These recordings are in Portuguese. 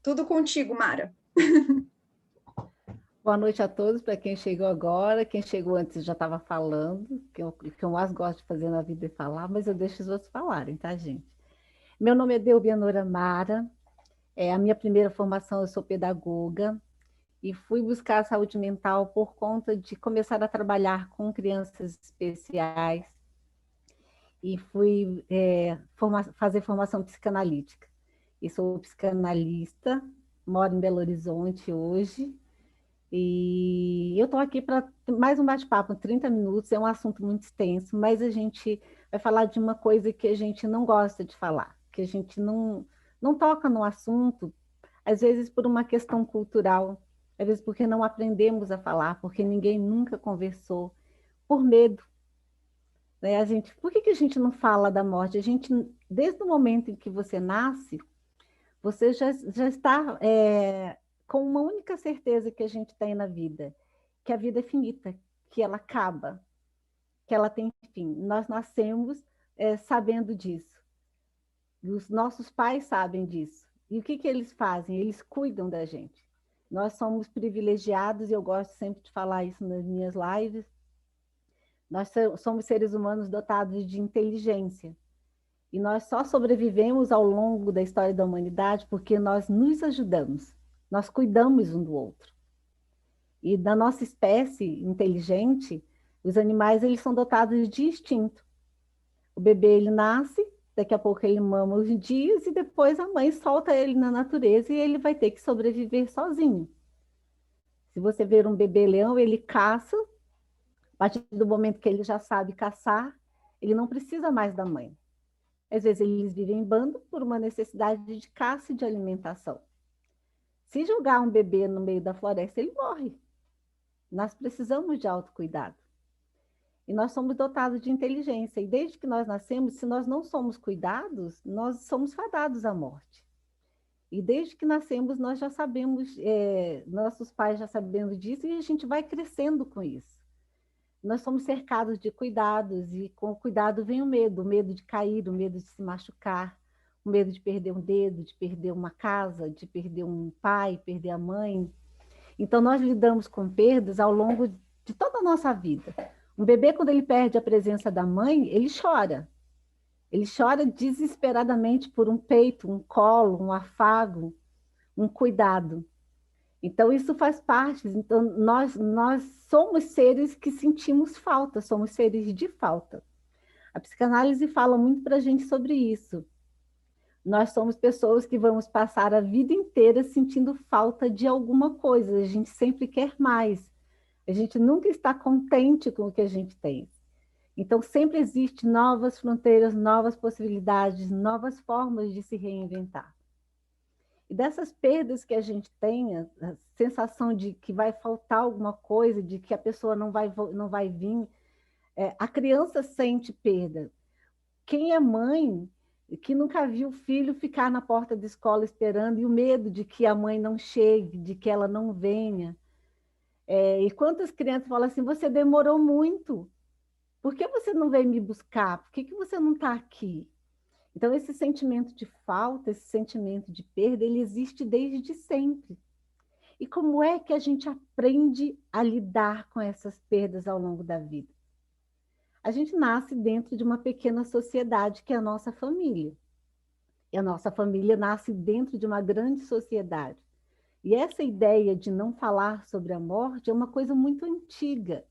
Tudo contigo, Mara. Boa noite a todos, para quem chegou agora, quem chegou antes já estava falando, que eu mais gosto de fazer na vida é falar, mas eu deixo os outros falarem, tá, gente? Meu nome é Delbianora Mara, a minha primeira formação, eu sou pedagoga, e fui buscar a saúde mental por conta de começar a trabalhar com crianças especiais, e fui fazer formação psicanalítica. E sou psicanalista, moro em Belo Horizonte hoje, e eu estou aqui para mais um bate-papo, 30 minutos, é um assunto muito extenso, mas a gente vai falar de uma coisa que a gente não gosta de falar, que a gente não toca no assunto, às vezes por uma questão cultural, às vezes porque não aprendemos a falar, porque ninguém nunca conversou, por medo. Né? Por que a gente não fala da morte? A gente, desde o momento em que você nasce, você já está com uma única certeza que a gente tem na vida, que a vida é finita, que ela acaba, que ela tem fim. Nós nascemos sabendo disso. Os nossos pais sabem disso. E o que eles fazem? Eles cuidam da gente. Nós somos privilegiados, e eu gosto sempre de falar isso nas minhas lives. Nós somos seres humanos dotados de inteligência. E nós só sobrevivemos ao longo da história da humanidade porque nós nos ajudamos, nós cuidamos um do outro. E da nossa espécie inteligente, os animais eles são dotados de instinto. O bebê ele nasce, daqui a pouco ele mama os dias e depois a mãe solta ele na natureza e ele vai ter que sobreviver sozinho. Se você ver um bebê leão, ele caça, a partir do momento que ele já sabe caçar, ele não precisa mais da mãe. Às vezes eles vivem em bando por uma necessidade de caça e de alimentação. Se jogar um bebê no meio da floresta, ele morre. Nós precisamos de autocuidado. E nós somos dotados de inteligência. E desde que nós nascemos, se nós não somos cuidados, nós somos fadados à morte. E desde que nascemos, nós já sabemos, nossos pais já sabendo disso, e a gente vai crescendo com isso. Nós somos cercados de cuidados, e com o cuidado vem o medo de cair, o medo de se machucar, o medo de perder um dedo, de perder uma casa, de perder um pai, perder a mãe. Então, nós lidamos com perdas ao longo de toda a nossa vida. Um bebê, quando ele perde a presença da mãe, ele chora. Ele chora desesperadamente por um peito, um colo, um afago, um cuidado. Então, isso faz parte. Então, nós somos seres que sentimos falta, somos seres de falta. A psicanálise fala muito para a gente sobre isso. Nós somos pessoas que vamos passar a vida inteira sentindo falta de alguma coisa. A gente sempre quer mais. A gente nunca está contente com o que a gente tem. Então, sempre existem novas fronteiras, novas possibilidades, novas formas de se reinventar. E dessas perdas que a gente tem, a sensação de que vai faltar alguma coisa, de que a pessoa não vai vir, a criança sente perda. Quem é mãe que nunca viu o filho ficar na porta da escola esperando e o medo de que a mãe não chegue, de que ela não venha. E quantas crianças falam assim, você demorou muito, por que você não veio me buscar? Por que você não está aqui? Então, esse sentimento de falta, esse sentimento de perda, ele existe desde sempre. E como é que a gente aprende a lidar com essas perdas ao longo da vida? A gente nasce dentro de uma pequena sociedade que é a nossa família. E a nossa família nasce dentro de uma grande sociedade. E essa ideia de não falar sobre a morte é uma coisa muito antiga.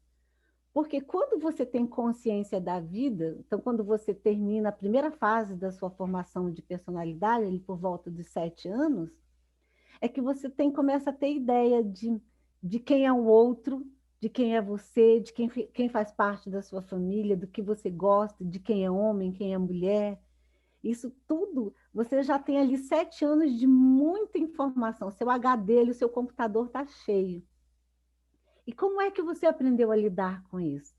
Porque quando você tem consciência da vida, então quando você termina a primeira fase da sua formação de personalidade, ali por volta dos 7 anos, é que você começa a ter ideia de quem é o outro, de quem é você, de quem faz parte da sua família, do que você gosta, de quem é homem, quem é mulher. Isso tudo, você já tem ali 7 anos de muita informação. Seu HD, o seu computador está cheio. E como é que você aprendeu a lidar com isso?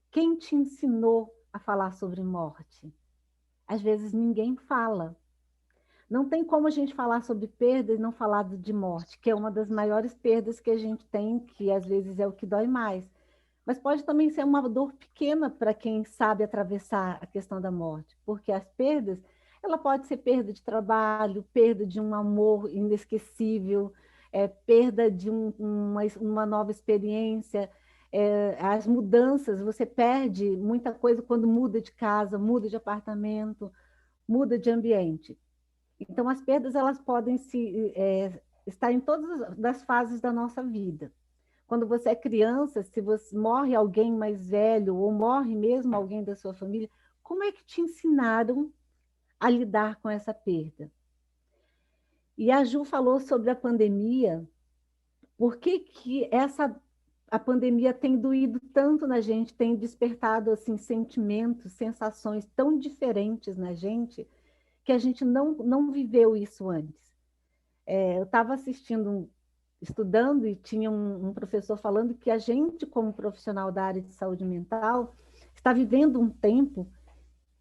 Quem te ensinou a falar sobre morte? Às vezes ninguém fala. Não tem como a gente falar sobre perda e não falar de morte, que é uma das maiores perdas que a gente tem, que às vezes é o que dói mais. Mas pode também ser uma dor pequena para quem sabe atravessar a questão da morte, porque as perdas, Ela pode ser perda de trabalho, perda de um amor inesquecível, perda de uma nova experiência, as mudanças, você perde muita coisa quando muda de casa, muda de apartamento, muda de ambiente. Então, as perdas elas podem estar em todas as fases da nossa vida. Quando você é criança, se você morre alguém mais velho ou morre mesmo alguém da sua família, como é que te ensinaram a lidar com essa perda? E a Ju falou sobre a pandemia. Por que que a pandemia tem doído tanto na gente, tem despertado assim sentimentos, sensações tão diferentes na gente, que a gente não viveu isso antes. Eu estava assistindo, estudando, e tinha um professor falando que a gente, como profissional da área de saúde mental, está vivendo um tempo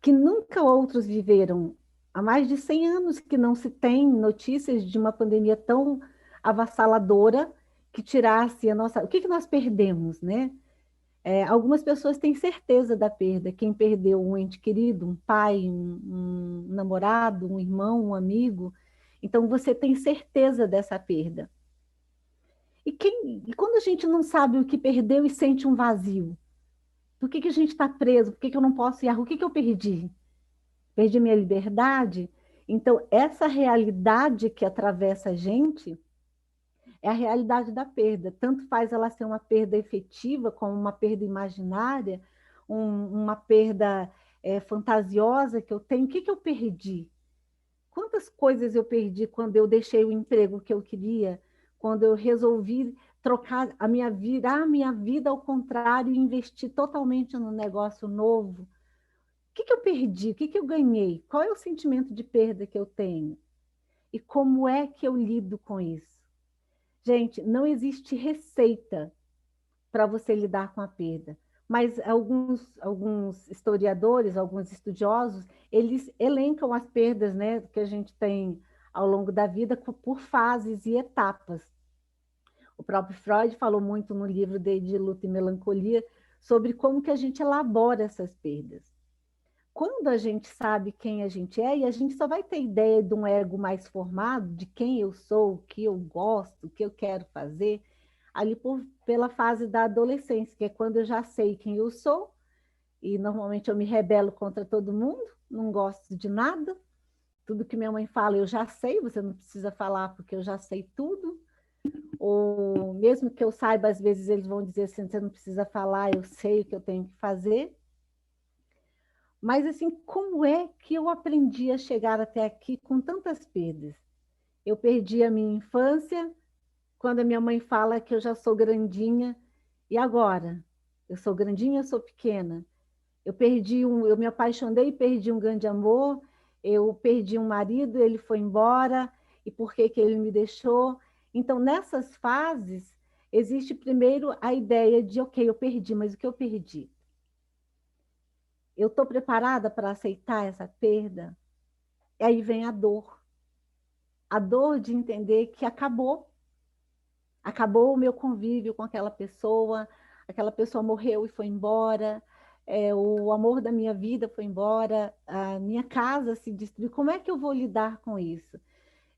que nunca outros viveram. Há mais de 100 anos que não se tem notícias de uma pandemia tão avassaladora que tirasse a nossa... O que nós perdemos, né? Algumas pessoas têm certeza da perda. Quem perdeu um ente querido, um pai, um namorado, um irmão, um amigo. Então, você tem certeza dessa perda. E quando a gente não sabe o que perdeu e sente um vazio? Por que a gente está preso? Por que eu não posso ir à rua? O que eu perdi? Perdi minha liberdade? Então, essa realidade que atravessa a gente é a realidade da perda. Tanto faz ela ser uma perda efetiva, como uma perda imaginária, uma perda fantasiosa que eu tenho. O que eu perdi? Quantas coisas eu perdi quando eu deixei o emprego que eu queria, quando eu resolvi trocar virar a minha vida ao contrário e investir totalmente no negócio novo? O que eu perdi? O que eu ganhei? Qual é o sentimento de perda que eu tenho? E como é que eu lido com isso? Gente, não existe receita para você lidar com a perda, mas alguns historiadores, alguns estudiosos, eles elencam as perdas, né, que a gente tem ao longo da vida por fases e etapas. O próprio Freud falou muito no livro dele de Luto e Melancolia sobre como que a gente elabora essas perdas. Quando a gente sabe quem a gente é, e a gente só vai ter ideia de um ego mais formado, de quem eu sou, o que eu gosto, o que eu quero fazer, ali pela fase da adolescência, que é quando eu já sei quem eu sou, e normalmente eu me rebelo contra todo mundo, não gosto de nada, tudo que minha mãe fala eu já sei, você não precisa falar porque eu já sei tudo, ou mesmo que eu saiba, às vezes eles vão dizer assim, você não precisa falar, eu sei o que eu tenho que fazer. Mas, assim, como é que eu aprendi a chegar até aqui com tantas perdas? Eu perdi a minha infância, quando a minha mãe fala que eu já sou grandinha, e agora? Eu sou grandinha, eu sou pequena. Eu me apaixonei e perdi um grande amor, eu perdi um marido, ele foi embora, e por que que ele me deixou? Então, nessas fases, existe primeiro a ideia de, ok, eu perdi, mas o que eu perdi? Eu estou preparada para aceitar essa perda? E aí vem a dor de entender que acabou o meu convívio com aquela pessoa morreu e foi embora, o amor da minha vida foi embora, a minha casa se destruiu. Como é que eu vou lidar com isso?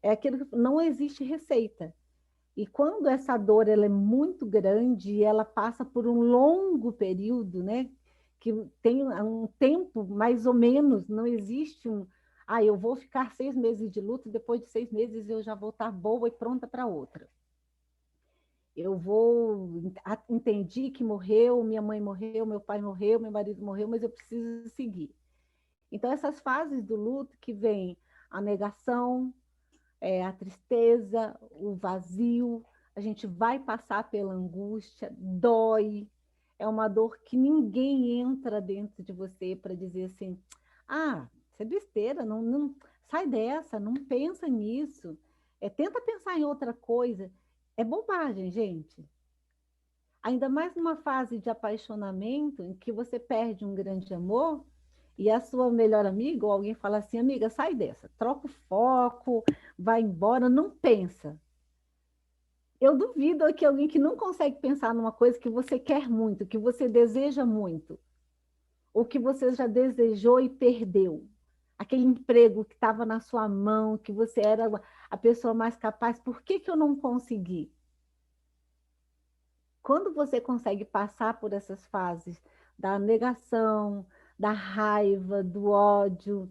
É aquilo que não existe receita. E quando essa dor ela é muito grande e ela passa por um longo período, né? Que tem um tempo mais ou menos, não existe eu vou ficar 6 meses de luto, depois de 6 meses eu já vou estar boa e pronta para outra. Entendi que morreu, minha mãe morreu, meu pai morreu, meu marido morreu, mas eu preciso seguir. Então, essas fases do luto que vem a negação, a tristeza, o vazio, a gente vai passar pela angústia, dói, é uma dor que ninguém entra dentro de você para dizer assim, isso é besteira, não, sai dessa, não pensa nisso, tenta pensar em outra coisa. É bobagem, gente. Ainda mais numa fase de apaixonamento em que você perde um grande amor e a sua melhor amiga ou alguém fala assim, amiga, sai dessa, troca o foco, vai embora, não pensa. Eu duvido que alguém que não consegue pensar numa coisa que você quer muito, que você deseja muito, ou que você já desejou e perdeu. aquele emprego que estava na sua mão, que você era a pessoa mais capaz, por que que eu não consegui? Quando você consegue passar por essas fases da negação, da raiva, do ódio,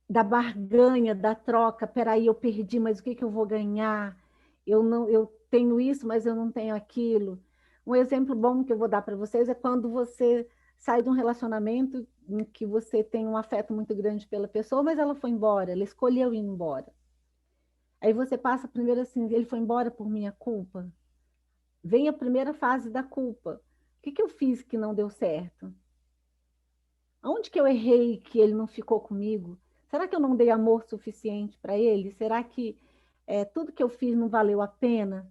da barganha, da troca, peraí, eu perdi, mas o que que eu vou ganhar? Eu não, eu tenho isso, mas eu não tenho aquilo. Um exemplo bom que eu vou dar para vocês é quando você sai de um relacionamento em que você tem um afeto muito grande pela pessoa, mas ela foi embora, ela escolheu ir embora. Aí você passa primeiro assim, ele foi embora por minha culpa. Vem a primeira fase da culpa. O que que eu fiz que não deu certo? Onde que eu errei que ele não ficou comigo? Será que eu não dei amor suficiente para ele? Será que tudo que eu fiz não valeu a pena?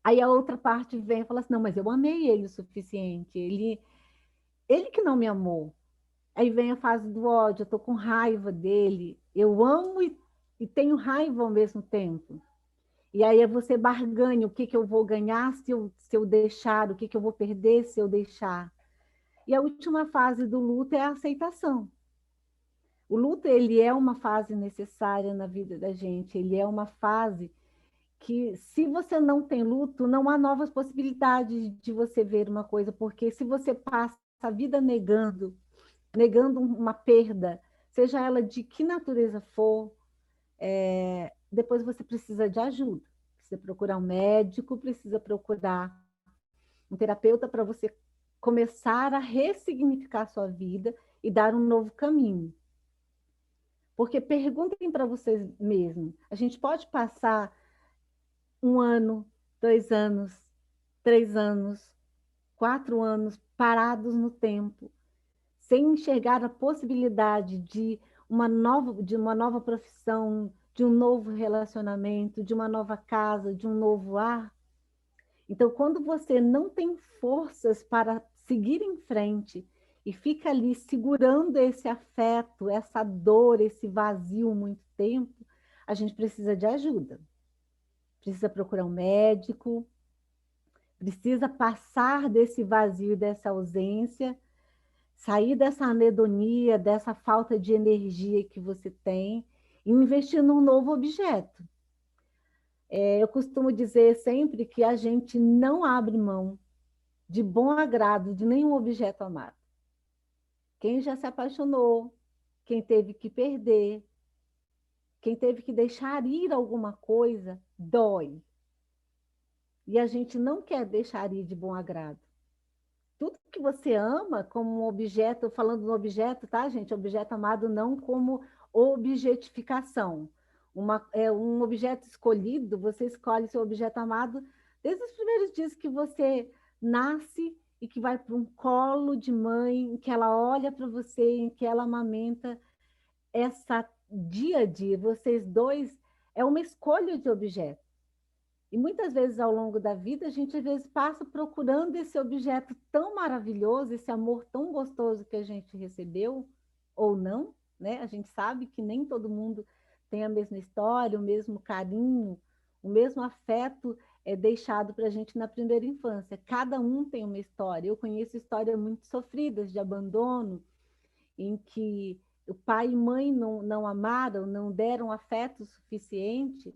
Aí a outra parte vem e fala assim, não, mas eu amei ele o suficiente, ele que não me amou. Aí vem a fase do ódio, eu tô com raiva dele, eu amo e tenho raiva ao mesmo tempo. E aí é você barganha, o que que eu vou ganhar se eu deixar, o que que eu vou perder se eu deixar. E a última fase do luto é a aceitação. O luto, ele é uma fase necessária na vida da gente, ele é uma fase que, se você não tem luto, não há novas possibilidades de você ver uma coisa, porque se você passa a vida negando uma perda, seja ela de que natureza for, depois você precisa de ajuda, precisa procurar um médico, precisa procurar um terapeuta para você começar a ressignificar a sua vida e dar um novo caminho. Porque perguntem para vocês mesmos, a gente pode passar 1 ano, 2 anos, 3 anos, 4 anos parados no tempo, sem enxergar a possibilidade de uma nova profissão, de um novo relacionamento, de uma nova casa, de um novo ar. Então, quando você não tem forças para seguir em frente e fica ali segurando esse afeto, essa dor, esse vazio muito tempo, a gente precisa de ajuda. Precisa procurar um médico, precisa passar desse vazio e dessa ausência, sair dessa anedonia, dessa falta de energia que você tem e investir num novo objeto. Eu costumo dizer sempre que a gente não abre mão de bom agrado de nenhum objeto amado. Quem já se apaixonou, quem teve que perder, quem teve que deixar ir alguma coisa, dói. E a gente não quer deixar ir de bom agrado. Tudo que você ama como um objeto, falando no objeto, tá, gente? Objeto amado não como objetificação. Um objeto escolhido, você escolhe seu objeto amado desde os primeiros dias que você nasce e que vai para um colo de mãe, em que ela olha para você, em que ela amamenta. Essa dia a dia, vocês dois, é uma escolha de objeto. E muitas vezes ao longo da vida, a gente às vezes passa procurando esse objeto tão maravilhoso, esse amor tão gostoso que a gente recebeu, ou não, né? A gente sabe que nem todo mundo tem a mesma história, o mesmo carinho, o mesmo afeto deixado para a gente na primeira infância. Cada um tem uma história. Eu conheço histórias muito sofridas de abandono, em que o pai e mãe não amaram, não deram afeto suficiente,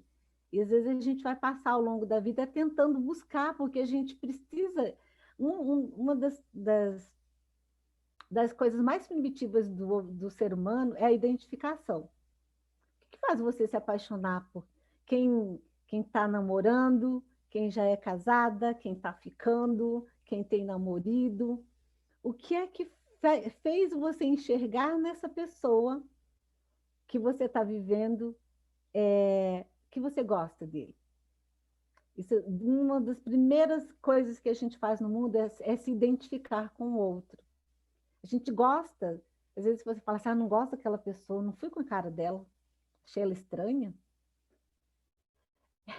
e às vezes a gente vai passar ao longo da vida tentando buscar, porque a gente precisa. Uma das coisas mais primitivas do ser humano é a identificação. O que faz você se apaixonar por quem está namorando, quem já é casada, quem está ficando, quem tem namorado? O que é que fez você enxergar nessa pessoa que você está vivendo, que você gosta dele? Isso, uma das primeiras coisas que a gente faz no mundo é se identificar com o outro. A gente gosta, às vezes você fala assim, não gosto daquela pessoa, não fui com a cara dela, achei ela estranha.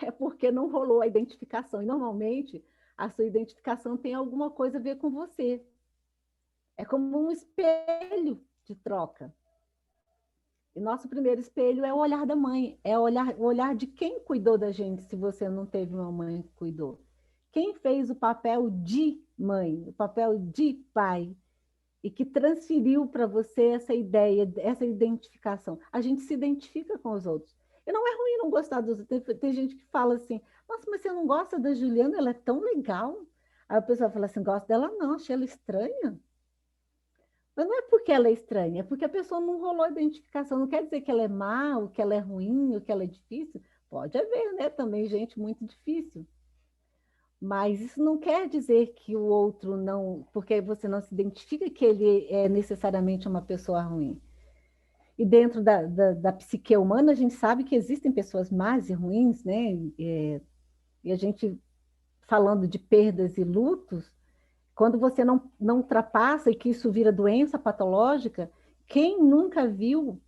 É porque não rolou a identificação. E normalmente a sua identificação tem alguma coisa a ver com você. É como um espelho de troca. E nosso primeiro espelho é o olhar da mãe, é o olhar de quem cuidou da gente, se você não teve uma mãe que cuidou. Quem fez o papel de mãe, o papel de pai. e que transferiu para você essa ideia, essa identificação. A gente se identifica com os outros. E não é ruim não gostar dos outros. Tem gente que fala assim, nossa, mas você não gosta da Juliana? Ela é tão legal. Aí a pessoa fala assim, gosto dela não, achei ela estranha. Mas não é porque ela é estranha, é porque a pessoa não rolou a identificação. Não quer dizer que ela é má, ou que ela é ruim, ou que ela é difícil. Pode haver, né? Também gente muito difícil. Mas isso não quer dizer que o outro não, porque você não se identifica que ele é necessariamente uma pessoa ruim. E dentro da psique humana, a gente sabe que existem pessoas más e ruins, né? E a gente, falando de perdas e lutos, quando você não ultrapassa e que isso vira doença patológica, quem nunca viu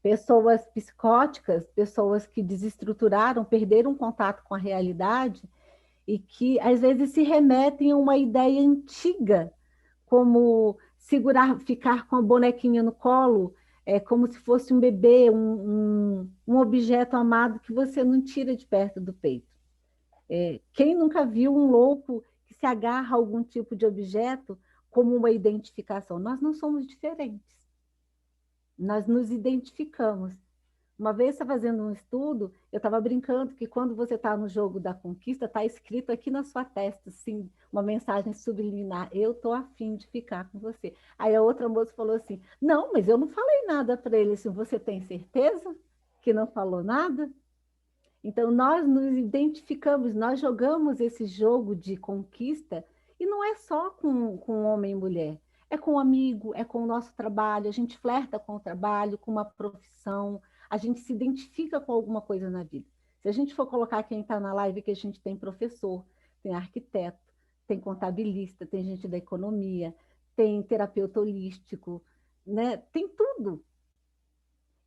pessoas psicóticas, pessoas que desestruturaram, perderam contato com a realidade e que às vezes se remetem a uma ideia antiga, como segurar, ficar com a bonequinha no colo, como se fosse um bebê, um objeto amado que você não tira de perto do peito. Quem nunca viu um louco que se agarra a algum tipo de objeto como uma identificação? Nós não somos diferentes. Nós nos identificamos. Uma vez está fazendo um estudo, eu estava brincando que quando você está no jogo da conquista, está escrito aqui na sua testa, assim, uma mensagem subliminar, eu estou afim de ficar com você. Aí a outra moça falou assim, não, mas eu não falei nada para ele, assim, você tem certeza que não falou nada? Então nós nos identificamos, nós jogamos esse jogo de conquista, e não é só com homem e mulher, é com um amigo, é com o nosso trabalho, a gente flerta com o trabalho, com uma profissão, a gente se identifica com alguma coisa na vida. Se a gente for colocar quem está na live, que a gente tem professor, tem arquiteto, tem contabilista, tem gente da economia, tem terapeuta holístico, né? Tem tudo.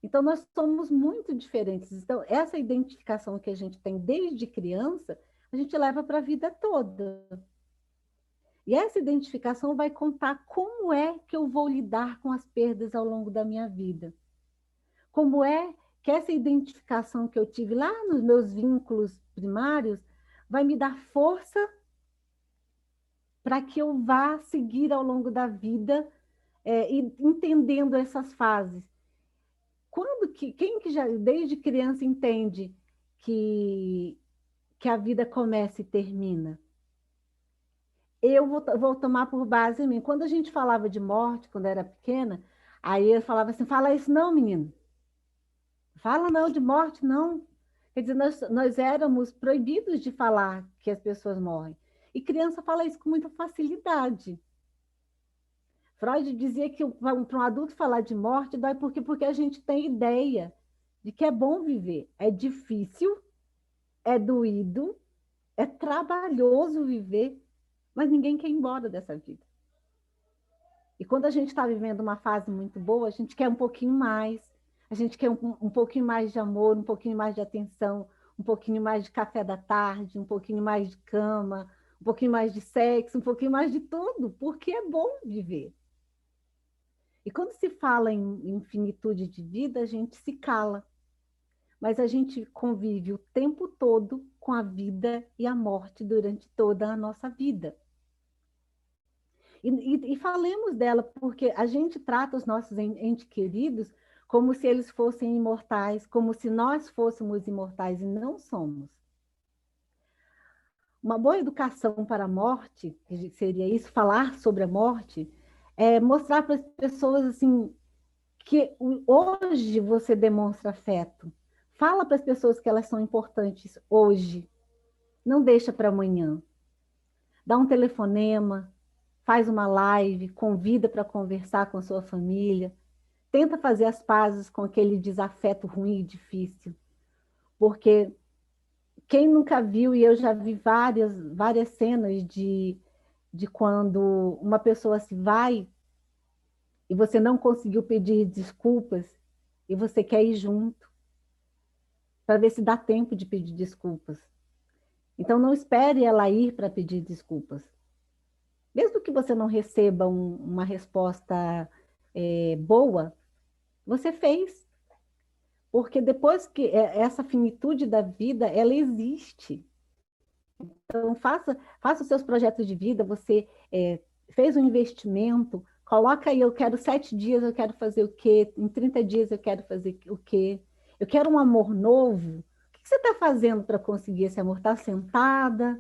Então, nós somos muito diferentes. Então, essa identificação que a gente tem desde criança, a gente leva para a vida toda. E essa identificação vai contar como é que eu vou lidar com as perdas ao longo da minha vida. Como é que essa identificação que eu tive lá nos meus vínculos primários vai me dar força para que eu vá seguir ao longo da vida, entendendo essas fases. Quem que já desde criança entende que, que a vida começa e termina? Eu vou tomar por base em mim. Quando a gente falava de morte, quando era pequena, aí eu falava assim, fala isso não, menino. Fala não de morte, não. Quer dizer, nós éramos proibidos de falar que as pessoas morrem. E criança fala isso com muita facilidade. Freud dizia que para um adulto falar de morte dói porque a gente tem ideia de que é bom viver. É difícil, é doído, é trabalhoso viver, mas ninguém quer ir embora dessa vida. E quando a gente está vivendo uma fase muito boa, a gente quer um pouquinho mais, a gente quer um pouquinho mais de amor, um pouquinho mais de atenção, um pouquinho mais de café da tarde, um pouquinho mais de cama, um pouquinho mais de sexo, um pouquinho mais de tudo, porque é bom viver. E quando se fala em finitude de vida, a gente se cala. Mas a gente convive o tempo todo com a vida e a morte durante toda a nossa vida. E falemos dela, porque a gente trata os nossos entes queridos como se eles fossem imortais, como se nós fôssemos imortais, e não somos. Uma boa educação para a morte, que seria isso, falar sobre a morte, é mostrar para as pessoas assim, que hoje você demonstra afeto. Fala para as pessoas que elas são importantes hoje. Não deixa para amanhã. Dá um telefonema, faz uma live, convida para conversar com a sua família. Tenta fazer as pazes com aquele desafeto ruim e difícil. Porque quem nunca viu, e eu já vi várias cenas de quando uma pessoa se vai e você não conseguiu pedir desculpas e você quer ir junto, para ver se dá tempo de pedir desculpas. Então, não espere ela ir para pedir desculpas. Mesmo que você não receba uma resposta boa, você fez. Porque depois que essa finitude da vida, ela existe. Então, faça os seus projetos de vida, você fez um investimento, Coloca aí, eu quero 7 dias, eu quero fazer o quê? Em 30 dias eu quero fazer o quê? Eu quero um amor novo. O que você está fazendo para conseguir esse amor? Está sentada?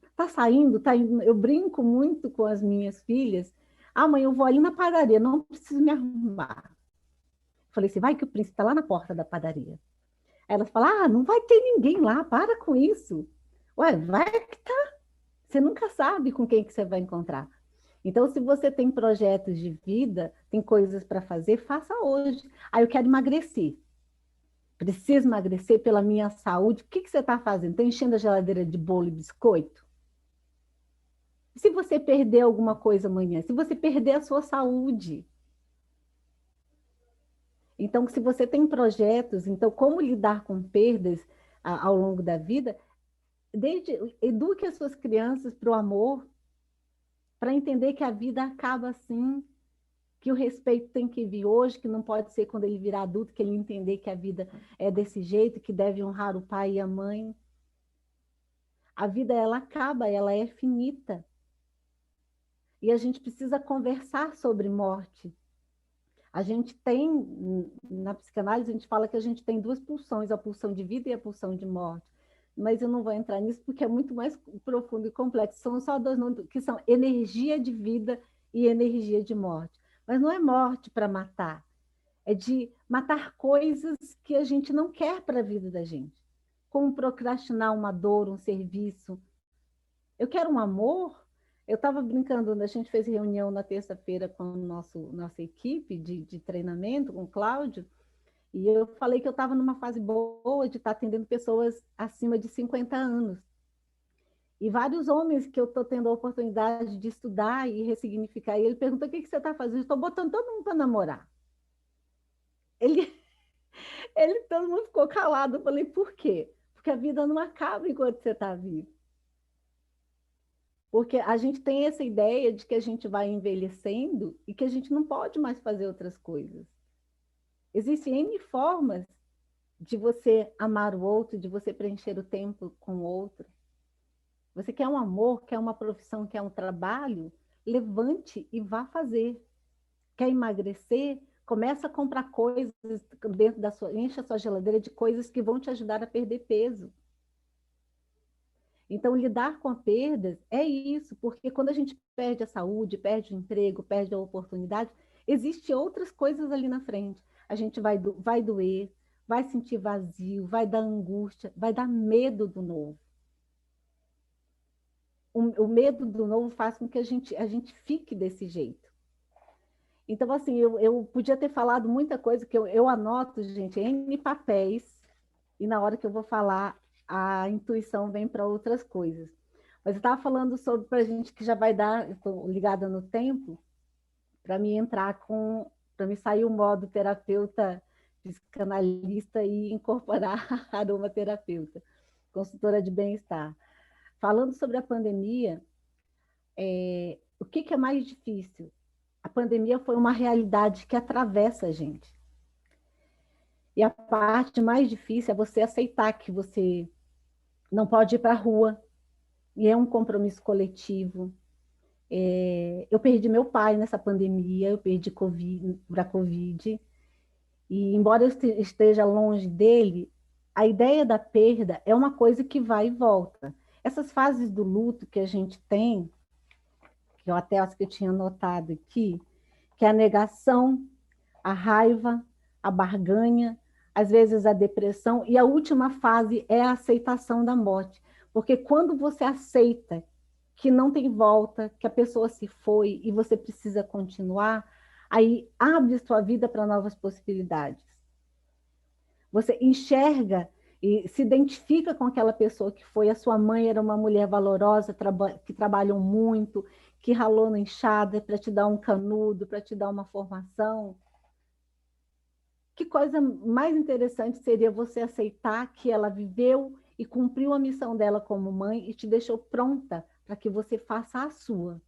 Está saindo? Tá indo? Eu brinco muito com as minhas filhas. Ah, mãe, eu vou ali na padaria, não preciso me arrumar. Falei assim, vai que o príncipe está lá na porta da padaria. Aí elas falam, ah, não vai ter ninguém lá, para com isso. Ué, vai que tá. Você nunca sabe com quem que você vai encontrar. Então, se você tem projetos de vida, tem coisas para fazer, faça hoje. Ah, eu quero emagrecer. Preciso emagrecer pela minha saúde. O que que você está fazendo? Está enchendo a geladeira de bolo e biscoito? E se você perder alguma coisa amanhã? Se você perder a sua saúde? Então, se você tem projetos, então como lidar com perdas ao longo da vida, eduque as suas crianças para o amor, para entender que a vida acaba assim, que o respeito tem que vir hoje, que não pode ser quando ele virar adulto, que ele entender que a vida é desse jeito, que deve honrar o pai e a mãe. A vida, ela acaba, ela é finita. E a gente precisa conversar sobre morte. A gente tem, na psicanálise, a gente fala que a gente tem duas pulsões, a pulsão de vida e a pulsão de morte. Mas eu não vou entrar nisso porque é muito mais profundo e complexo. São só dois nomes que são energia de vida e energia de morte. Mas não é morte para matar, é de matar coisas que a gente não quer para a vida da gente. Como procrastinar uma dor, um serviço. Eu quero um amor. Eu estava brincando, a gente fez reunião na terça-feira com a nossa equipe de treinamento, com o Cláudio, e eu falei que eu estava numa fase boa de estar atendendo pessoas acima de 50 anos. E vários homens que eu estou tendo a oportunidade de estudar e ressignificar. E ele perguntou: o que você está fazendo? Estou botando todo mundo para namorar. Ele, todo mundo ficou calado. Eu falei: por quê? Porque a vida não acaba enquanto você está vivo. Porque a gente tem essa ideia de que a gente vai envelhecendo e que a gente não pode mais fazer outras coisas. Existem N formas de você amar o outro, de você preencher o tempo com o outro. Você quer um amor, quer uma profissão, quer um trabalho? Levante e vá fazer. Quer emagrecer? Começa a comprar coisas dentro da sua, enche a sua geladeira de coisas que vão te ajudar a perder peso. Então, lidar com perdas é isso, porque quando a gente perde a saúde, perde o emprego, perde a oportunidade, existem outras coisas ali na frente. A gente vai doer, vai sentir vazio, vai dar angústia, vai dar medo do novo. O medo do novo faz com que a gente fique desse jeito. Então, assim, eu podia ter falado muita coisa que eu anoto, gente, em papéis, e na hora que eu vou falar, a intuição vem para outras coisas. Mas eu estava falando sobre para a gente que já vai dar, estou ligada no tempo, para me entrar com, para me sair o modo terapeuta, psicanalista e incorporar a aromaterapeuta, consultora de bem-estar. Falando sobre a pandemia, o que é mais difícil? A pandemia foi uma realidade que atravessa a gente. E a parte mais difícil é você aceitar que você não pode ir para a rua, e é um compromisso coletivo. Eu perdi meu pai nessa pandemia, eu perdi para a Covid, e embora eu esteja longe dele, a ideia da perda é uma coisa que vai e volta. Essas fases do luto que a gente tem, que eu até acho que eu tinha notado aqui, que é a negação, a raiva, a barganha, às vezes a depressão, e a última fase é a aceitação da morte. Porque quando você aceita que não tem volta, que a pessoa se foi e você precisa continuar, aí abre sua vida para novas possibilidades. Você enxerga e se identifica com aquela pessoa que foi. A sua mãe era uma mulher valorosa, que trabalhou muito, que ralou na enxada para te dar um canudo, para te dar uma formação. Que coisa mais interessante seria você aceitar que ela viveu e cumpriu a missão dela como mãe e te deixou pronta para que você faça a sua.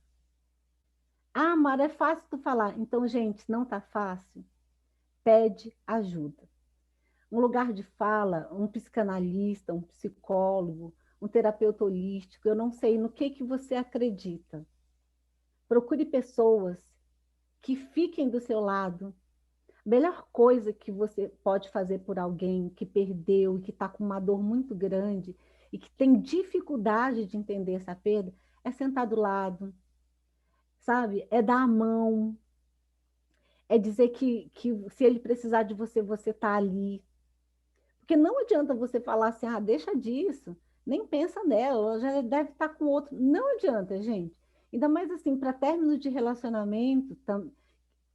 Ah, Mara, é fácil tu falar. Então, gente, não tá fácil. Pede ajuda. Um lugar de fala, um psicanalista, um psicólogo, um terapeuta holístico, eu não sei no que você acredita. Procure pessoas que fiquem do seu lado. A melhor coisa que você pode fazer por alguém que perdeu e que está com uma dor muito grande e que tem dificuldade de entender essa perda é sentar do lado, sabe? É dar a mão, é dizer que se ele precisar de você, você está ali. Porque não adianta você falar assim, ah, deixa disso, nem pensa nela, ela já deve estar com outro. Não adianta, gente. Ainda mais assim, para término de relacionamento,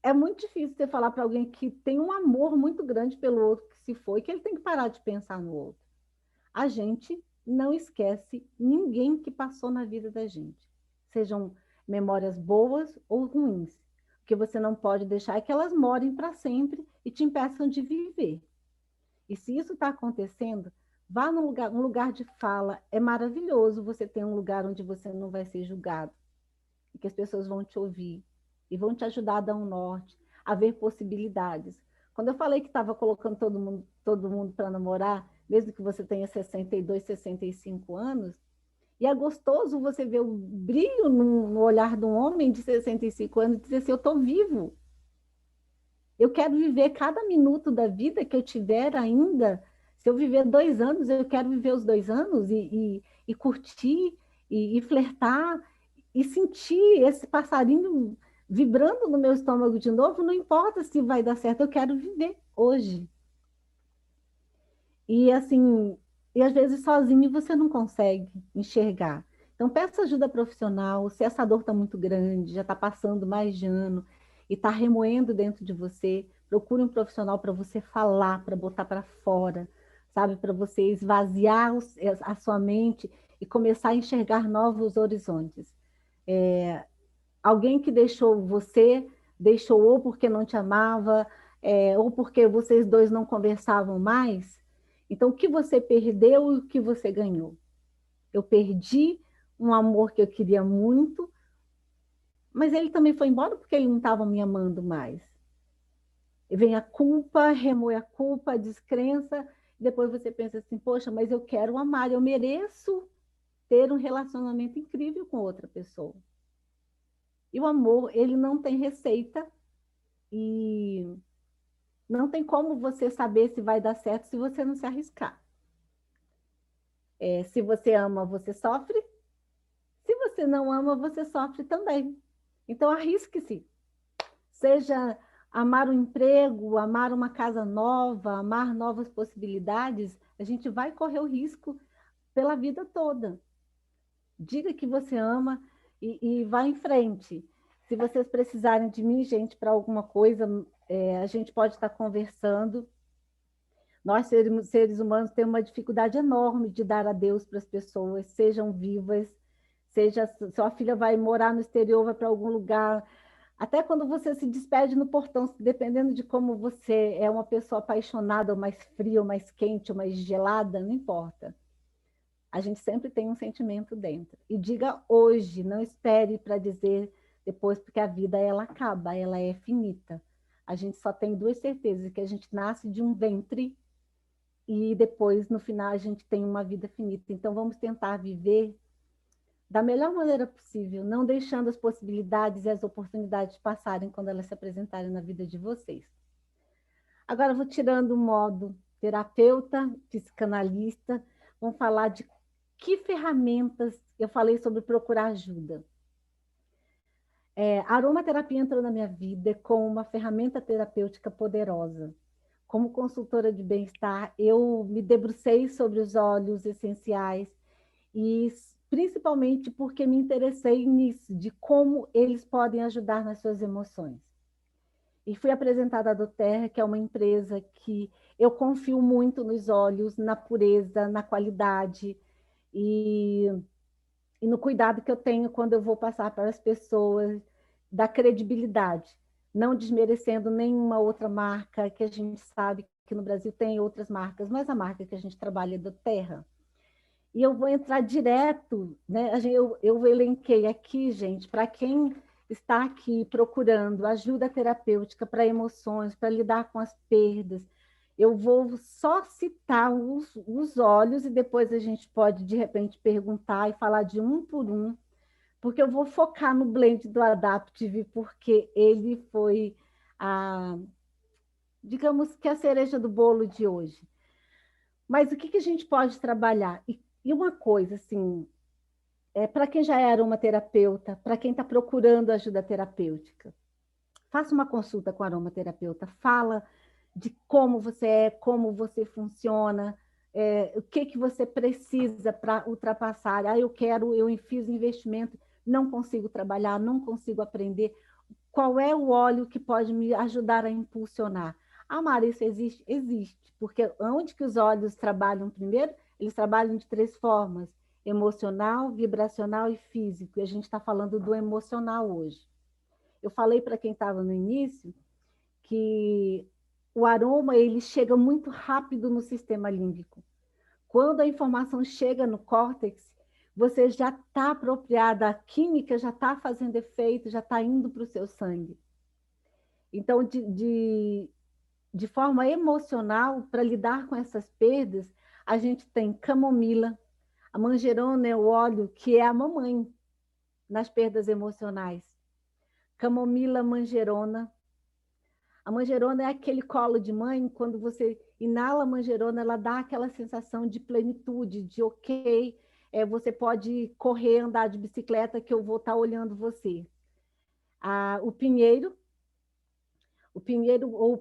é muito difícil você falar para alguém que tem um amor muito grande pelo outro que se foi, que ele tem que parar de pensar no outro. A gente não esquece ninguém que passou na vida da gente, sejam memórias boas ou ruins. O que você não pode deixar é que elas morem para sempre e te impeçam de viver. E se isso está acontecendo, vá num lugar, um lugar de fala. É maravilhoso você ter um lugar onde você não vai ser julgado, e que as pessoas vão te ouvir e vão te ajudar a dar um norte, a ver possibilidades. Quando eu falei que estava colocando todo mundo para namorar, mesmo que você tenha 62, 65 anos, e é gostoso você ver o brilho no olhar de um homem de 65 anos e dizer assim, eu estou vivo. Eu quero viver cada minuto da vida que eu tiver ainda. Se eu viver 2 anos, eu quero viver os 2 anos e curtir e flertar e sentir esse passarinho vibrando no meu estômago de novo. Não importa se vai dar certo, eu quero viver hoje. E assim, e às vezes sozinho você não consegue enxergar. Então peça ajuda profissional, se essa dor está muito grande, já está passando mais de ano e está remoendo dentro de você, procure um profissional para você falar, para botar para fora, sabe? Para você esvaziar a sua mente e começar a enxergar novos horizontes. Alguém que deixou você, deixou ou porque não te amava, ou porque vocês dois não conversavam mais. Então, o que você perdeu e o que você ganhou? Eu perdi um amor que eu queria muito, mas ele também foi embora porque ele não estava me amando mais. E vem a culpa, remoe a culpa, a descrença, e depois você pensa assim, poxa, mas eu quero amar, eu mereço ter um relacionamento incrível com outra pessoa. E o amor, ele não tem receita e não tem como você saber se vai dar certo se você não se arriscar. Se você ama, você sofre. Se você não ama, você sofre também. Então, arrisque-se. Seja amar um emprego, amar uma casa nova, amar novas possibilidades, a gente vai correr o risco pela vida toda. Diga que você ama e vá em frente. Se vocês precisarem de mim, gente, para alguma coisa, a gente pode estar conversando. Nós, seres humanos, temos uma dificuldade enorme de dar adeus para as pessoas, sejam vivas, seja sua filha vai morar no exterior, vai para algum lugar. Até quando você se despede no portão, dependendo de como você é uma pessoa apaixonada, ou mais fria, ou mais quente, ou mais gelada, não importa. A gente sempre tem um sentimento dentro. E diga hoje, não espere para dizer depois, porque a vida ela acaba, ela é finita. A gente só tem duas certezas, que a gente nasce de um ventre e depois, no final, a gente tem uma vida finita. Então, vamos tentar viver da melhor maneira possível, não deixando as possibilidades e as oportunidades passarem quando elas se apresentarem na vida de vocês. Agora, eu vou tirando o modo terapeuta, psicanalista, vamos falar de que ferramentas eu falei sobre procurar ajuda. A aromaterapia entrou na minha vida como uma ferramenta terapêutica poderosa. Como consultora de bem-estar, eu me debrucei sobre os óleos essenciais e principalmente porque me interessei nisso, de como eles podem ajudar nas suas emoções. E fui apresentada à doTERRA, que é uma empresa que eu confio muito nos óleos, na pureza, na qualidade e no cuidado que eu tenho quando eu vou passar para as pessoas, da credibilidade, não desmerecendo nenhuma outra marca, que a gente sabe que no Brasil tem outras marcas, mas a marca que a gente trabalha é doTERRA. E eu vou entrar direto, né? Eu elenquei aqui, gente, para quem está aqui procurando ajuda terapêutica para emoções, para lidar com as perdas. Eu vou só citar os olhos e depois a gente pode, de repente, perguntar e falar de um por um, porque eu vou focar no blend do Adaptive, porque ele foi a, digamos que a cereja do bolo de hoje. Mas o que a gente pode trabalhar? E uma coisa, assim, para quem já é aromaterapeuta, para quem está procurando ajuda terapêutica, faça uma consulta com o aromaterapeuta, fala de como você é, como você funciona, o que você precisa para ultrapassar. Ah, eu fiz investimento, não consigo trabalhar, não consigo aprender. Qual é o óleo que pode me ajudar a impulsionar? Ah, Mara, isso existe? Existe, porque onde que os óleos trabalham primeiro? Eles trabalham de 3 formas: emocional, vibracional e físico. E a gente está falando do emocional hoje. Eu falei para quem estava no início que o aroma ele chega muito rápido no sistema límbico. Quando a informação chega no córtex, você já está apropriada, a química já está fazendo efeito, já está indo para o seu sangue. Então, de forma emocional, para lidar com essas perdas, a gente tem camomila, a manjerona é o óleo que é a mamãe nas perdas emocionais. Camomila, manjerona. A manjerona é aquele colo de mãe, quando você inala a manjerona, ela dá aquela sensação de plenitude, de ok, você pode correr, andar de bicicleta, que eu vou estar olhando você. O pinheiro ou o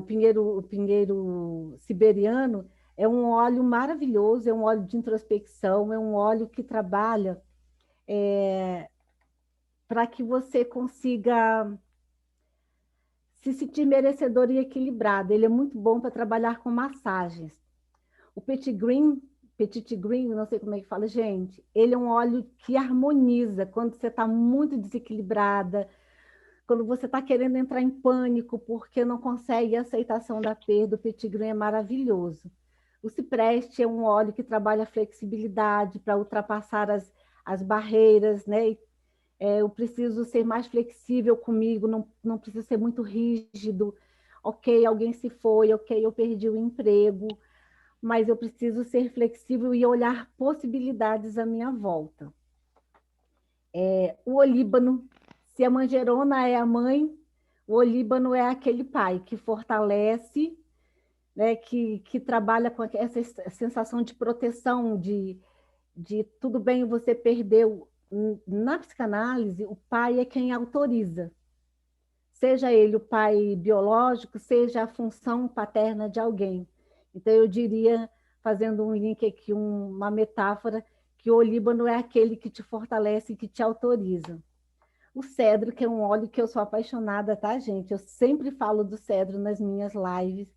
pinheiro siberiano é um óleo maravilhoso, é um óleo de introspecção, é um óleo que trabalha para que você consiga se sentir merecedor e equilibrado. Ele é muito bom para trabalhar com massagens. O Petit Green, não sei como é que fala, gente, ele é um óleo que harmoniza quando você está muito desequilibrada, quando você está querendo entrar em pânico porque não consegue a aceitação da perda. O Petit Green é maravilhoso. O cipreste é um óleo que trabalha a flexibilidade para ultrapassar as barreiras, né? Eu preciso ser mais flexível comigo, não preciso ser muito rígido. Ok, alguém se foi, ok, eu perdi o emprego, mas eu preciso ser flexível e olhar possibilidades à minha volta. O olíbano, se a manjerona é a mãe, o olíbano é aquele pai que fortalece, né, que trabalha com essa sensação de proteção, de tudo bem, você perdeu. Na psicanálise, o pai é quem autoriza, seja ele o pai biológico, seja a função paterna de alguém. Então, eu diria, fazendo um link aqui, uma metáfora, que o olíbano é aquele que te fortalece, que te autoriza. O cedro, que é um óleo que eu sou apaixonada, tá, gente? Eu sempre falo do cedro nas minhas lives.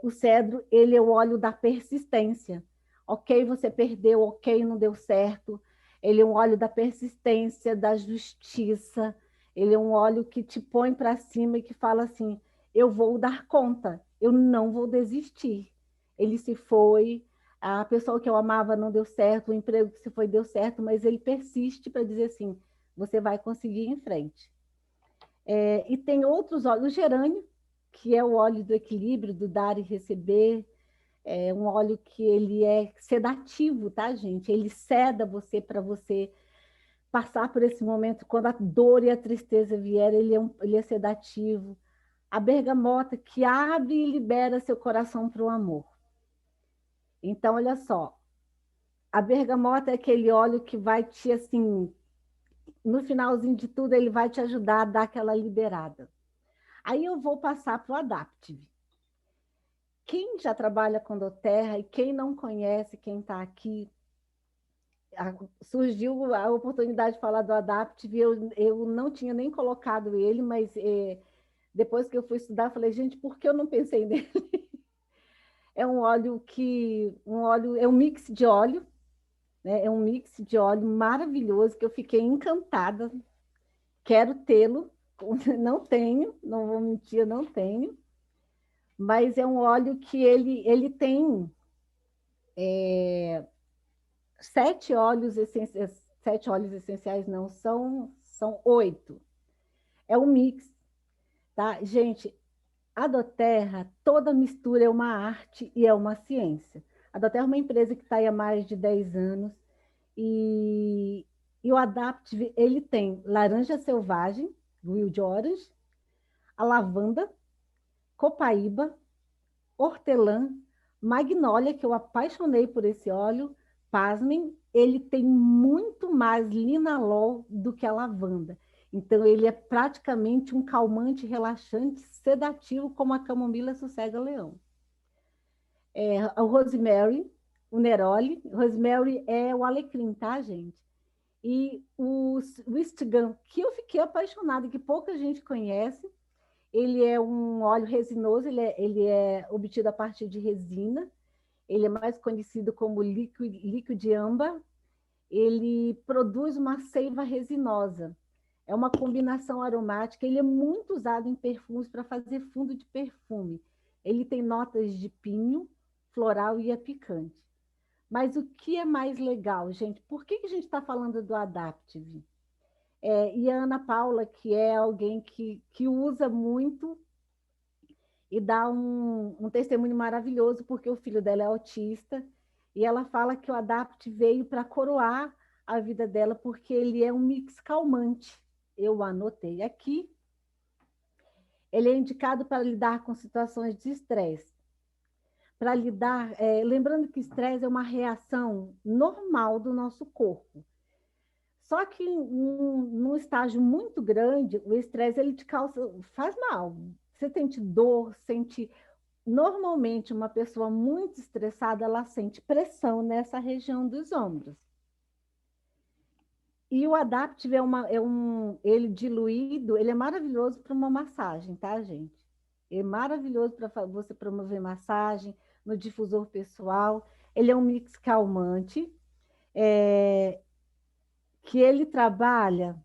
O cedro, ele é o óleo da persistência. Ok, você perdeu, ok, não deu certo. Ele é um óleo da persistência, da justiça. Ele é um óleo que te põe para cima e que fala assim: eu vou dar conta, eu não vou desistir. Ele se foi, a pessoa que eu amava não deu certo, o emprego que se foi deu certo, mas ele persiste para dizer assim: você vai conseguir ir em frente. E tem outros óleos, o gerânio, que é o óleo do equilíbrio, do dar e receber. É um óleo que ele é sedativo, tá, gente? Ele seda você para você passar por esse momento. Quando a dor e a tristeza vier, ele é sedativo. A bergamota, que abre e libera seu coração para o amor. Então, olha só, a bergamota é aquele óleo que vai te, assim, no finalzinho de tudo, ele vai te ajudar a dar aquela liberada. Aí eu vou passar para o Adaptive. Quem já trabalha com doTERRA e quem não conhece, quem está aqui, surgiu a oportunidade de falar do Adaptive, eu não tinha nem colocado ele, mas depois que eu fui estudar, falei, gente, por que eu não pensei nele? É um óleo é um mix de óleo, né? É um mix de óleo maravilhoso que eu fiquei encantada. Quero tê-lo, não tenho, não vou mentir, não tenho, mas é um óleo que ele tem 7 óleos essenciais, não, são 8. É um mix, tá? Gente, a doTERRA, toda mistura é uma arte e é uma ciência. A doTERRA é uma empresa que está aí há mais de 10 anos e E o Adaptive, ele tem laranja selvagem, wild orange, a lavanda, copaíba, hortelã, magnólia, que eu apaixonei por esse óleo. Pasmem, ele tem muito mais linalol do que a lavanda. Então, ele é praticamente um calmante, relaxante, sedativo, como a camomila sossega-leão. O rosemary, o neroli. Rosemary é o alecrim, tá, gente? E o Wistgum, que eu fiquei apaixonada, que pouca gente conhece. Ele é um óleo resinoso, ele é obtido a partir de resina. Ele é mais conhecido como líquido âmbar. Ele produz uma seiva resinosa. É uma combinação aromática. Ele é muito usado em perfumes para fazer fundo de perfume. Ele tem notas de pinho, floral e é picante. Mas o que é mais legal, gente? Por que a gente está falando do Adaptive? E a Ana Paula, que é alguém que usa muito e dá um testemunho maravilhoso, porque o filho dela é autista, e ela fala que o Adapt veio para coroar a vida dela, porque ele é um mix calmante. Eu anotei aqui. Ele é indicado para lidar com situações de estresse. Para lidar, lembrando que estresse é uma reação normal do nosso corpo. Só que num estágio muito grande, o estresse ele te causa, faz mal. Você sente dor, sente. Normalmente, uma pessoa muito estressada, ela sente pressão nessa região dos ombros. E o Adaptive ele diluído, ele é maravilhoso para uma massagem, tá, gente? É maravilhoso para você promover massagem no difusor pessoal. Ele é um mix calmante, que ele trabalha.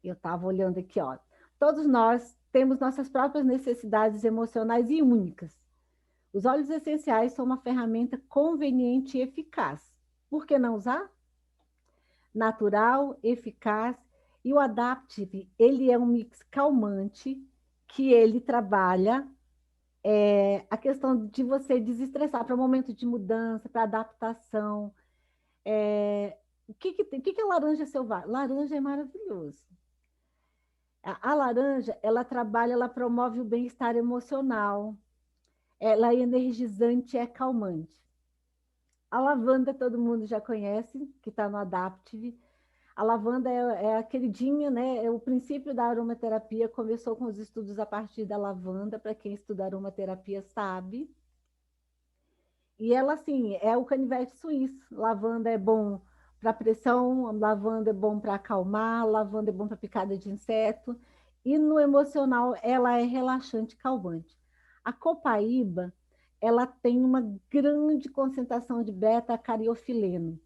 Eu estava olhando aqui, ó. Todos nós temos nossas próprias necessidades emocionais e únicas. Os óleos essenciais são uma ferramenta conveniente e eficaz. Por que não usar? Natural, eficaz. E o Adaptive, ele é um mix calmante que ele trabalha a questão de você desestressar para momento de mudança, para adaptação. O que é laranja selvagem? Laranja é maravilhoso. A laranja, ela trabalha, ela promove o bem-estar emocional. Ela é energizante e é calmante. A lavanda todo mundo já conhece, que está no Adaptive. A lavanda é a queridinha, né? O princípio da aromaterapia começou com os estudos a partir da lavanda, para quem estuda aromaterapia sabe. E ela, assim, é o canivete suíço. Lavanda é bom para pressão, lavanda é bom para acalmar, lavanda é bom para picada de inseto. E no emocional, ela é relaxante e calmante. A copaíba, ela tem uma grande concentração de beta-cariofileno.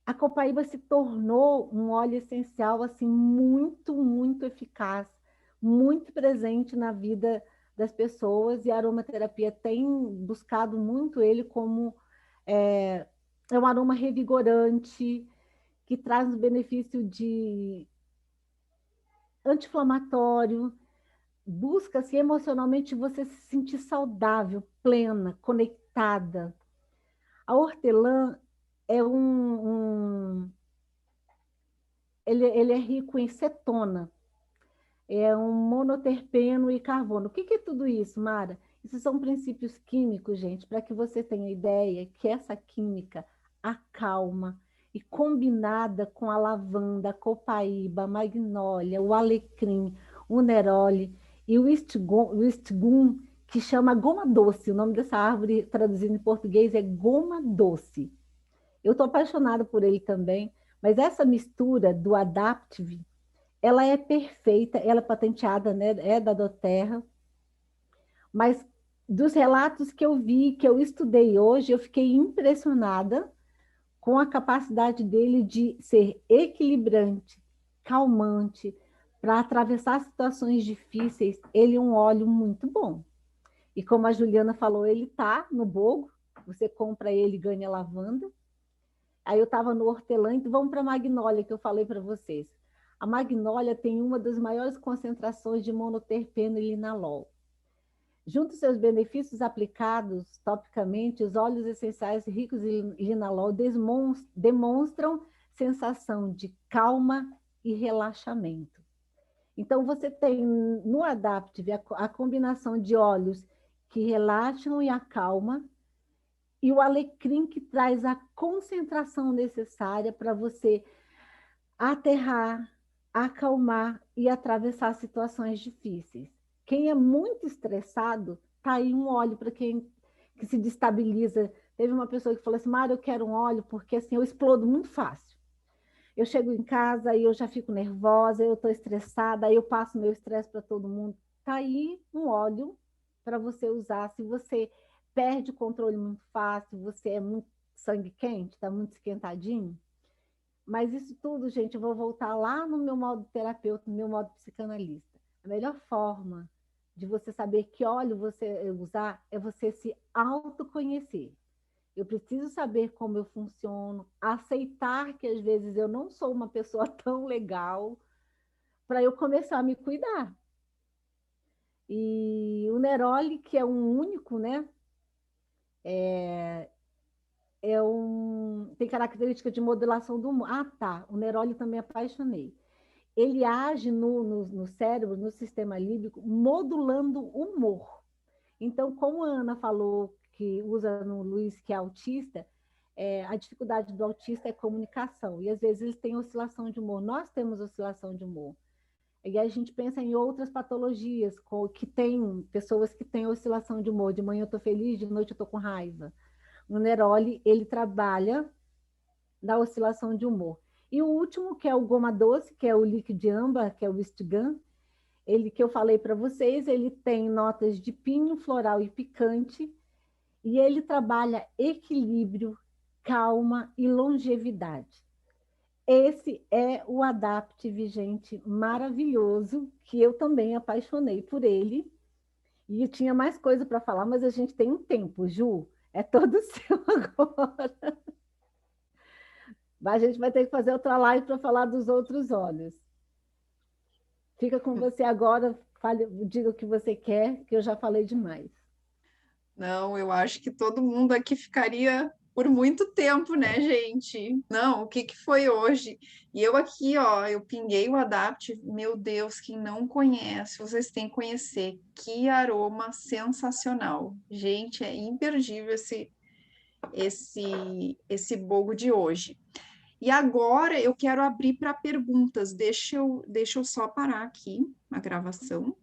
A copaíba se tornou um óleo essencial assim muito, muito eficaz, muito presente na vida das pessoas, e a aromaterapia tem buscado muito ele como um aroma revigorante, que traz o benefício de anti-inflamatório, busca-se emocionalmente você se sentir saudável, plena, conectada. A hortelã é ele é rico em cetona, é um monoterpeno e carbono. O que é tudo isso, Mara? Isso são princípios químicos, gente, para que você tenha ideia que essa química acalma, e combinada com a lavanda, a copaíba, a magnólia, o alecrim, o neroli e o istgum, que chama goma doce. O nome dessa árvore, traduzido em português, é goma doce. Eu estou apaixonada por ele também, mas essa mistura do Adaptive, ela é perfeita, ela é patenteada, né? É da Doterra, mas dos relatos que eu vi, que eu estudei hoje, eu fiquei impressionada com a capacidade dele de ser equilibrante, calmante, para atravessar situações difíceis. Ele é um óleo muito bom. E como a Juliana falou, ele tá no Bogo, você compra ele e ganha lavanda. Aí eu estava no hortelã, então vamos para a magnólia, que eu falei para vocês. A magnólia tem uma das maiores concentrações de monoterpeno e linalol. Junto aos seus benefícios aplicados topicamente, os óleos essenciais ricos em linalol demonstram sensação de calma e relaxamento. Então, você tem no Adaptive a combinação de óleos que relaxam e acalma, e o alecrim que traz a concentração necessária para você aterrar, acalmar e atravessar situações difíceis. Quem é muito estressado, tá aí um óleo para quem que se destabiliza. Teve uma pessoa que falou assim: Mara, eu quero um óleo porque assim eu explodo muito fácil. Eu chego em casa e eu já fico nervosa, eu estou estressada, aí eu passo meu estresse para todo mundo. Tá aí um óleo para você usar. Se você perde o controle muito fácil, você é muito sangue quente, está muito esquentadinho. Mas isso tudo, gente, eu vou voltar lá no meu modo terapeuta, no meu modo psicanalista. A melhor forma de você saber que óleo você usar é você se autoconhecer. Eu preciso saber como eu funciono, aceitar que às vezes eu não sou uma pessoa tão legal para eu começar a me cuidar. E o Neroli, que é um único, né? Tem característica de modulação do humor. Ah, tá. O Neroli também apaixonei. Ele age no cérebro, no sistema límbico, modulando o humor. Então, como a Ana falou, que usa no Luiz, que é autista, a dificuldade do autista é comunicação. E às vezes eles têm oscilação de humor. Nós temos oscilação de humor. E a gente pensa em outras patologias, que tem pessoas que têm oscilação de humor. De manhã eu estou feliz, de noite eu estou com raiva. O Neroli, ele trabalha da oscilação de humor. E o último, que é o goma doce, que é o líquido de âmbar, que é o Wistigan, ele que eu falei para vocês, ele tem notas de pinho, floral e picante, e ele trabalha equilíbrio, calma e longevidade. Esse é o Adaptive, gente, maravilhoso, que eu também apaixonei por ele. E tinha mais coisa para falar, mas a gente tem um tempo, Ju, é todo seu agora. Mas a gente vai ter que fazer outra live para falar dos outros óleos. Fica com você agora, fale, diga o que você quer, que eu já falei demais. Não, eu acho que todo mundo aqui ficaria por muito tempo, né, gente? Não, o que que foi hoje? E eu aqui, ó, eu pinguei o Adapt, meu Deus, quem não conhece, vocês têm que conhecer. Que aroma sensacional. Gente, é imperdível esse bogo de hoje. E agora eu quero abrir para perguntas. Deixa eu só parar aqui a gravação.